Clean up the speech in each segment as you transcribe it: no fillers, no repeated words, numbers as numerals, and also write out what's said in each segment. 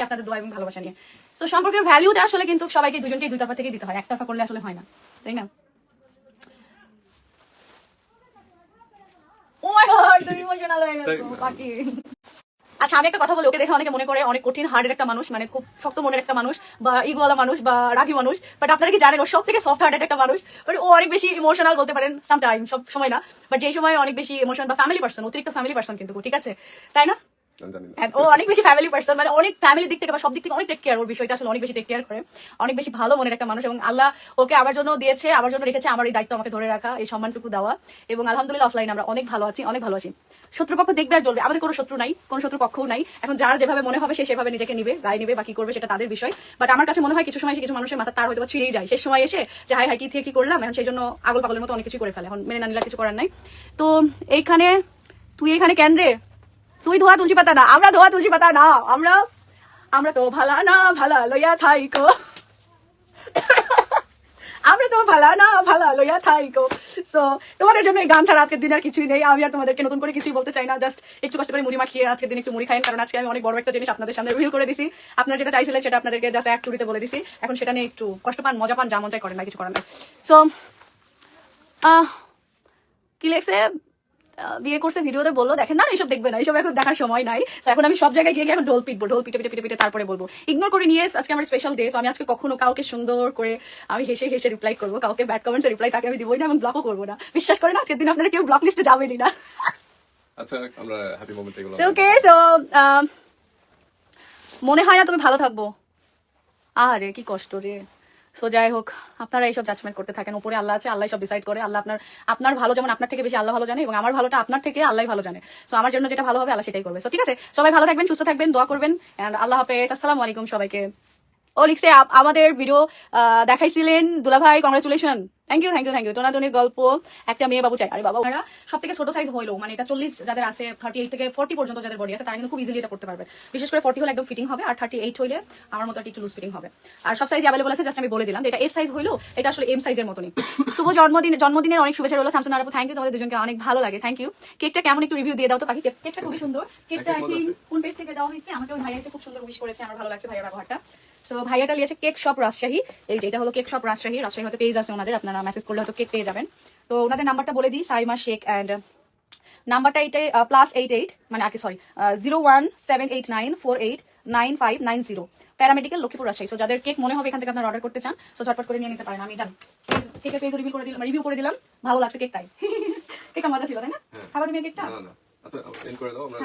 আপনাদের দোয়া এবং ভালোবাসা নিয়ে। তো সম্পর্কের ভ্যালুটা আসলে কিন্তু সবাইকে দুজনকেই দুই তরফা থেকেই দিতে হয়, একতরফা করলে আসলে হয় না, তাই না? ও মাই গড, তুমি ইমোশনাল হয়ে গেছো বাকি। আচ্ছা আমি একটা কথা বলি, ওকে দেখে অনেকে মনে করে অনেক কঠিন হার্টের একটা মানুষ, মানে খুব শক্ত মনের একটা মানুষ বা ইগোওয়ালা মানুষ বা রাগী মানুষ, বাট আপনারা কি জানেন ও সব থেকে সফট হার্টের একটা মানুষ। বাট ও অনেক বেশি ইমোশনাল বলতে পারেন সামটাইম, সব সময় না, বাট যেই সময় অনেক বেশি ইমোশন বা ফ্যামিলি পার্সন, অতিরিক্ত ফ্যামিলি পার্সন কিন্তু, ঠিক আছে তাই না? ও অনেক বেশি ফ্যামিলি পার্সন, মানে অনেক ফ্যামিলির দিক থেকে বা সব দিক থেকে অনেক টেক কেয়ার, ওর বিষয়টা আসলে অনেক বেশি টেক কেয়ার করে, অনেক বেশি ভালো মনের একটা মানুষ। এবং আল্লাহ ওকে আমার জন্য দিয়েছে, আমার জন্য রেখেছে, আমার এই দায়িত্ব আমাকে ধরে রাখা, এই সম্মানটুকু দেওয়া। এবং আলহামদুলিল্লাহ অফলাইন আমরা অনেক ভালো আছি, অনেক ভালো আছি। শত্রুপক্ষ দেখবে আর জ্বলবে, আমাদের কোনো শত্রু নাই, কোনো শত্রু পক্ষও নাই। এখন যার যেভাবে মনে হবে সে সেভাবে নিজেকে নিবে, গায়ে নিবে, বাকি করবে, সেটা তাদের বিষয়। বাট আমার কাছে মনে হয় কিছু সময় এসে কিছু মানুষের মাথা তার হয়তো ছিঁড়েই যায়, শেষ সময় এসে যে হাই হাই কি থেকে কি করলাম, এখন সেই জন্য আগল পাগলের মতো অনেক কিছু করে ফেলে, এখন মেনে না নিলে কিছু করার নাই। তো এইখানে তুই এখানে কেন রে? তুই ধোয়া তুলসী পাতা না, আমরা ধোয়া তুলসী পাতা না, আমরা তো ভালা না ভালা লইয়া থাইকো, আমরা তো ভালা না ভালা লইয়া থাইকো। সো তোমাদের জন্য এই গান ছাড়া আজকের দিন আর কিছুই নেই। আমি আর তোমাদেরকে নতুন করে কিছুই বলতে চাই না, জাস্ট একটু কষ্ট করে মুড়ি মাখিয়ে আজকের দিন একটু মুড়ি খাইন, কারণ আজকে আমি অনেক বড় একটা জিনিস আপনাদের সামনে রিভিল করে দিছি। আপনারা যেটা চাইছিলেন সেটা আপনাদেরকে জাস্ট এক টুরিতে বলে দিছি, এখন সেটা নিয়ে একটু কষ্ট পান, মজা পান, যা মন চাই করেন না, কিছু করেন না। সো কি লেগছে, বিয়ে করছে ভিডিওতে বললো দেখেন না, এইসব দেখবে না, এইসব এখন দেখার সময় নাই। এখন আমি সব জায়গায় গিয়ে এখন ঢোল পিটবো, ঢোল পিটে পিটে পিটে পিটে তারপরে বলবো। ইগনোর করে নিয়ে আজকে আমার স্পেশাল ডে, আমি আজকে কখনো কাউকে সুন্দর করে আমি হেসে হেসে রিপ্লাই করবো, কাউকে ব্যাড কমেন্টস রিপ্লাই তাকে আমি দিবই না এবং ব্লকও করবো না। বিশ্বাস করেন আজকের দিন আপনারা কেউ ব্লক লিস্টে যাবেনই না। আচ্ছা আমরা হ্যাপি মোমেন্ট এগুলো ওকে, সো মনে হয় না তুমি ভালো থাকবো, আরে কি কষ্ট রে। সো যাই হোক, আপনারা এইসব জাজমেন্ট করতে থাকেন, উপরে আল্লাহ আছে, আল্লাহ সব ডিসাইড করে। আল্লাহ আপনার ভালো যেমন আপনার থেকে বেশি আল্লাহ ভালো জানে, এবং আমার ভালোটা আপনার থেকে আল্লাহ ভালো জানে। সো আমার জন্য যেটা ভালো হবে আল্লাহ সেটাই করবে। সো ঠিক আছে, সবাই ভালো থাকবেন, সুস্থ থাকবেন, দোয়া করবেন, এন্ড আল্লাহ হাফেজ, আসসালামু আলাইকুম সবাইকে। ও লিখছে আমাদের ভিডিও দেখাইছিলেন দুলা ভাই, congratulation, thank you thank you thank you. টোনাটনির গল্প একটা মেয়ে বাবু চাই, আরে বাবা ওরা সব থেকে ছোট সাইজ হইলো, মানে এটা 40 যাদের আছে, 38 থেকে 40 পর্যন্ত যাদের বডি আছে তারা কিন্তু খুব ইজিলি এটা করতে পারবে। বিশেষ করে 40 হলে একদম ফিটিং হবে, আর 38 হইলে আমার মতো একটু লুজ ফিটিং হবে। আর সব সাইজ অ্যাভেলেবল আছে, জাস্ট আমি বলে দিলাম এটা এস সাইজ হইলো, এটা আসলে এম সাইজের মতনই। শুভ জন্মদিনের অনেক শুভেচ্ছা রইলো শামসুন আপু, থ্যাংক ইউ, তোমাদের দুজনকে অনেক ভালো লাগে, থ্যাংক ইউ। কেকটা কেমন একটু রিভিউ দিয়ে দাও তো পাখি, কেকটা খুবই সুন্দর। কেকটা আই থিংক কোন পেজ থেকে দেওয়া হয়েছে, আমাকে ওই ভাইয়া এসে খুব সুন্দর উইশ করেছে, আমার ভালো লাগছে ভাইয়ার ব্যবহারটা। সো ভাইয়াটা লিয়েছে কেক শপ রাজশাহী, এই যে এটা হলো কেক শপ রাজশাহী হয়তো পেজ আছে ওনাদের, আপনারা মেসেজ করলে হয়তো কেক পেয়ে যাবেন। তো ওনাদের নাম্বারটা বলে দিই, সাইমা শেখ, অ্যান্ড নাম্বারটা এইটাই +88 মানে আর কি sorry 01789489590, paramedical Lakshmipur Rajshahi. So যাদের কেক মনে হবে এখান থেকে আপনারা অর্ডার করতে চান, সো ঝটপট করে নিয়ে নিতে পারেন। আমি জানি কেকের পেজ রিভিউ করে দিলাম, ভালো লাগছে কেক, তাই কেকটা মজা ছিল তাই না? খাবার দিবেন কেকটা?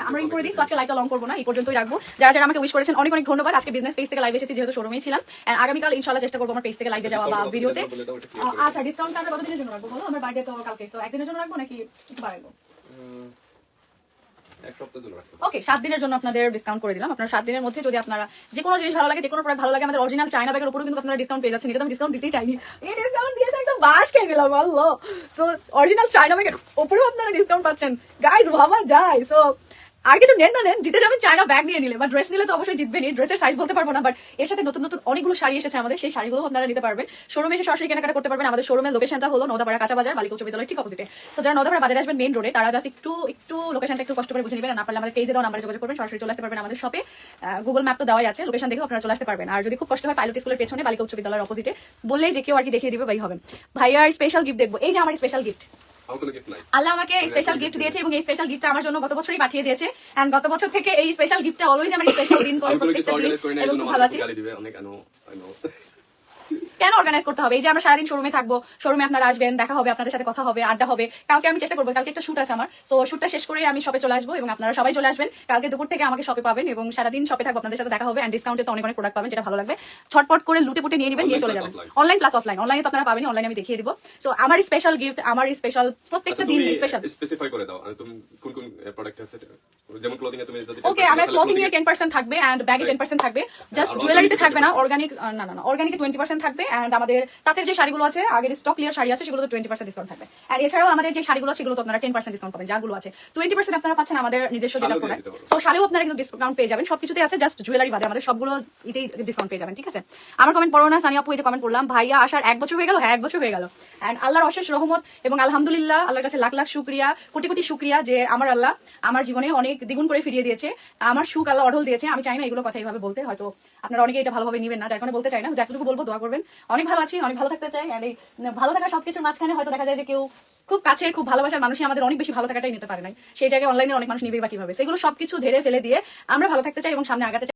আমরা ইন করে দিই। আজকে লাইভটা লং করবো না, এই পর্যন্তই রাখবো। যারা যারা আমাকে উইশ করেছেন অনেক অনেক ধন্যবাদ। আজকে বিজনেস পেজ থেকে লাইভ এসেছি, যেহেতু শোরুমেই ছিলাম, এন্ড আগামীকাল ইনশাআল্লাহ চেষ্টা করবো আমার পেজ থেকে লাইভে যাওয়া বা ভিডিওতে। আচ্ছা ডিসকাউন্ট আমরা কতদিনের জন্য রাখবো বলো? আমার বার্থডে তো কালকে, তো একদিনের জন্য রাখবো নাকি একটু বাড়াবো? ওকে 7 দিনের জন্য আপনাদের ডিসকাউন্ট করে দিলাম। আপনারা 7 দিনের মধ্যে যদি আপনারা যে কোনো জিনিস ভালো লাগে, যে কোনো প্রোডাক্ট ভালো লাগে, আমাদের অরিজিনাল চায়না ব্যাগের উপরে কিন্তু আপনারা ডিসকাউন্ট পেয়ে যাচ্ছেন। এটা তো আমি ডিসকাউন্ট দিতেই চাইনি, এই ডিসকাউন্ট দিয়ে একদম বাস খেয়ে গেলাম আল্লাহ। সো অরিজিনাল চায়না ব্যাগের উপরেও আপনারা ডিসকাউন্ট পাচ্ছেন, গাইস ভাবা যায়। সো আর কিছু নেন না নেন, জিতে যাবেন চায়না ব্যাগ নিয়ে নিলে, বা ড্রেস নিলে তো অবশ্যই জিতবেনই। ড্রেসের সাইজ বলতে পারবো না, বাট এর সাথে নতুন নতুন অনেকগুলো শাড়ি এসেছে আমাদের, সেই শাড়িগুলো আপনারা নিতে পারবেন। শোরুমে এসে সরাসরি কেনাকাটা করতে পারবেন। আমাদের শোরুমের লোকেশনটা হলো নওদাপাড়া কাঁচা বাজার, বালিকা উচ্চ বিদ্যালয় ঠিক অপোজিটে। সো যারা নওদাপাড়া বাজারে আসবেন মেইন রোডে, তারা জাস্ট একটু লোকেশনটা একটু কষ্ট করে বুঝে নেবেন, না পারলে আমাদের পেজে দেওয়া নাম্বারে যোগাযোগ করবেন, সরাসরি চলে আসতে পারবেন আমাদের শপে। গুগল ম্যাপ তো দেওয়াই আছে, লোকেশন দেখে আপনারা চলে আসতে পারবেন। আর যদি খুব কষ্ট হয় পাইলট স্কুলের পেছনে বালিকা উচ্চ বিদ্যালয়ের অপোজিটে বললেই যে কেউ আর কি দেখিয়ে দিবে, ভাই হবেন। ভাইয়ার স্পেশাল গিফট দেখবো, এই যে আমার স্পেশাল গিফট, আল্লাহ আমাকে স্পেশাল গিফট দিয়েছে, এবং এই স্পেশাল গিফটটা আমার জন্য গত বছরই পাঠিয়ে দিয়েছে, এন্ড গত বছর থেকে এই স্পেশাল গিফটটা অলওয়েজ আমার স্পেশাল দিন করে এবং খুব ভালো আছি। কেন অর্গানাইজ করতে হবে? এই যে আমরা সারাদিন শোরুমে থাকবো, শোরুমে আপনারা আসবেন, দেখা হবে, আপনাদের সাথে কথা হবে, আড্ডা হবে। কালকে আমি চেষ্টা করবো, কালকে একটা শুট আছে আমার, তো শুটটা শেষ করে আমি শপে চলে আসবো, এবং আপনারা সবাই চলে আসবেন কালকে দুপুর থেকে আমাকে শপে পাবেন, এবং সারাদিন শপে থাকবো, আপনাদের সাথে দেখা হবে, এন্ড ডিসকাউন্টে তো অনেক অনেক প্রোডাক্ট পাবেন, যেটা ভালো লাগবে ছটপট করে লুটে পুটে নিয়ে নেবেন, নিয়ে চলে যাবেন। অনলাইন প্লাস অফলাইন, অনলাইনে তো আপনারা পাবেন, অনলাইনে আমি দেখিয়ে দিব। সো আমার স্পেশাল গিফট, আমার স্পেশাল প্রত্যেকটা দিন স্পেশাল স্পেসিফাই করে দাও তুমি কোন কোন প্রোডাক্ট আছে, যেমন ক্লোথিং এ তুমি যদি ওকে, আমার ক্লোথিং এ 10% থাকবে, এন্ড ব্যাগে 10% থাকবে, জাস্ট জুয়েলারিতে থাকবে না, অর্গানিক না অর্গানিকে 20% থাকবে, থাকবে, অ্যান্ড আমাদের তাঁতের যে শাড়িগুলো আছে, আগের স্টক ক্লিয়ার শাড়ি আছে, সেগুলো তো 20% ডিসকাউন্ট থাকবে। আর এছাড়াও আমাদের যে শাড়িগুলো আছে, সেগুলো তো আপনারা 10% ডিসকাউন্ট পাবেন। যাগুলো আছে 20% আপনারা পাচ্ছেন আমাদের নিজস্ব যেটা শালেও প্রোডাক্ট, দিয়ে দিতে পারো। তো শালেও আপনারা কিন্তু ডিসকাউন্ট পেয়ে যাবেন। সবকিছুতে আছে, জাস্ট জুয়েলারি বাদে আমাদের সবগুলো ইতেই ডিসকাউন্ট পেয়ে যাবেন, ঠিক আছে? আমার কমেন্ট পড়ো না, সানিয়া আপু এই যে কমেন্ট করলাম, ভাইয়া আসার 1 বছর হয়ে গেল। হ্যাঁ, 1 বছর হয়ে গেল। এন্ড আল্লাহর অশেষ রহমত এবং আলহামদুলিল্লাহ, আল্লাহর কাছে লাখ লাখ শুকরিয়া, কোটি কোটি শুকরিয়া যে আমার আল্লাহ আমার জীবনে অনেক দ্বিগুণ করে ফিরিয়ে দিয়েছে, আমার সুখ আল্লাহ অঢল দিয়েছে। আমি চাই না এগুলো কথা এইভাবে বলতে, হয়তো আপনারা অনেকে এটা ভালোভাবে নিবেন না, যার কারণে বলতে চাই না। এতটুকু বলবো, দোয়া করবেন। অনেক ভালো আছি, অনেক ভালো থাকতে চাই। আর এই ভালো থাকা সবকিছুর মাঝখানে হয়তো দেখা যায় যে কেউ খুব কাছের, খুব ভালোবাসার মানুষই আমাদের অনেক বেশি ভালো থাকাটাই নিতে পারে নাই, সেই জায়গায় অনলাইনে অনেক মানুষ নিবেই বা কিভাবে। সেগুলো সবকিছু ঝেড়ে ফেলে দিয়ে আমরা ভালো থাকতে চাই এবং সামনে আগাতে চাই।